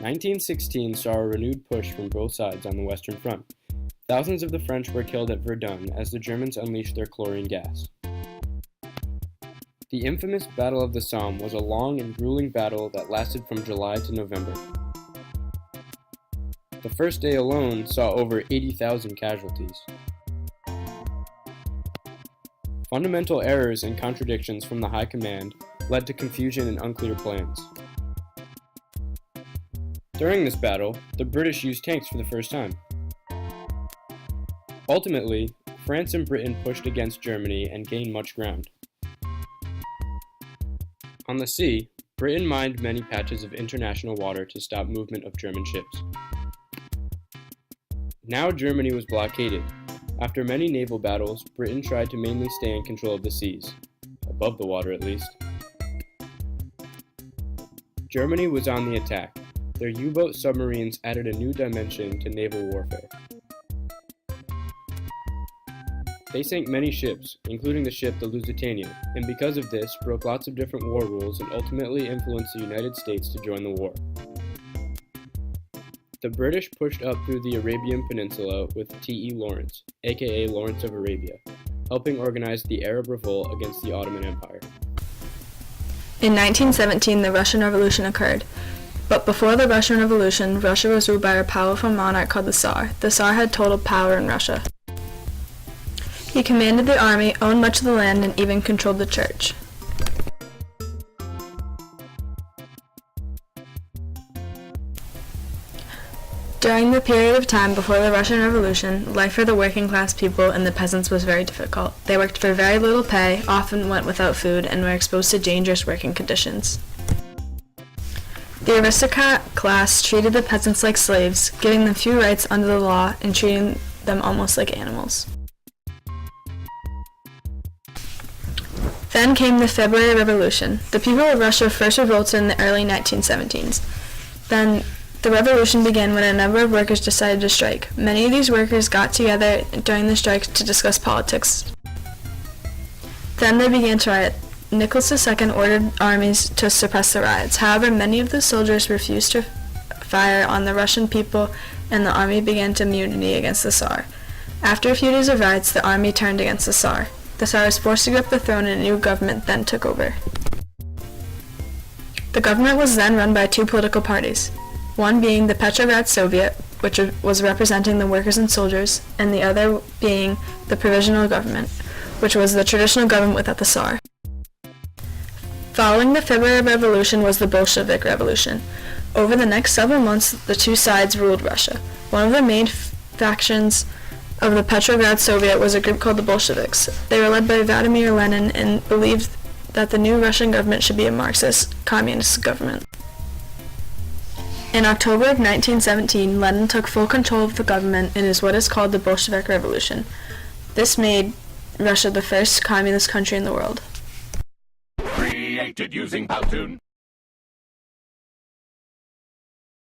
1916 saw a renewed push from both sides on the Western Front. Thousands of the French were killed at Verdun as the Germans unleashed their chlorine gas. The infamous Battle of the Somme was a long and grueling battle that lasted from July to November. The first day alone saw over 80,000 casualties. Fundamental errors and contradictions from the High Command led to confusion and unclear plans. During this battle, the British used tanks for the first time. Ultimately, France and Britain pushed against Germany and gained much ground. On the sea, Britain mined many patches of international water to stop movement of German ships. Now Germany was blockaded. After many naval battles, Britain tried to mainly stay in control of the seas, above the water at least. Germany was on the attack. Their U-boat submarines added a new dimension to naval warfare. They sank many ships, including the ship the Lusitania, and because of this, broke lots of different war rules and ultimately influenced the United States to join the war. The British pushed up through the Arabian Peninsula with T.E. Lawrence, aka Lawrence of Arabia, helping organize the Arab revolt against the Ottoman Empire. In 1917, the Russian Revolution occurred. But before the Russian Revolution, Russia was ruled by a powerful monarch called the Tsar. The Tsar had total power in Russia. He commanded the army, owned much of the land, and even controlled the church. During the period of time before the Russian Revolution, life for the working class people and the peasants was very difficult. They worked for very little pay, often went without food, and were exposed to dangerous working conditions. The aristocrat class treated the peasants like slaves, giving them few rights under the law and treating them almost like animals. Then came the February Revolution. The people of Russia first revolted in the early 1917s. Then the revolution began when a number of workers decided to strike. Many of these workers got together during the strike to discuss politics. Then they began to riot. Nicholas II ordered armies to suppress the riots. However, many of the soldiers refused to fire on the Russian people, and the army began to mutiny against the Tsar. After a few days of riots, the army turned against the Tsar. The Tsar was forced to give up the throne, and a new government then took over. The government was then run by two political parties, one being the Petrograd Soviet, which was representing the workers and soldiers, and the other being the Provisional Government, which was the traditional government without the Tsar. Following the February Revolution was the Bolshevik Revolution. Over the next several months, the two sides ruled Russia. One of the main factions of the Petrograd Soviet was a group called the Bolsheviks. They were led by Vladimir Lenin and believed that the new Russian government should be a Marxist, communist government. In October of 1917, Lenin took full control of the government and is what is called the Bolshevik Revolution. This made Russia the first communist country in the world. Created using Powtoon.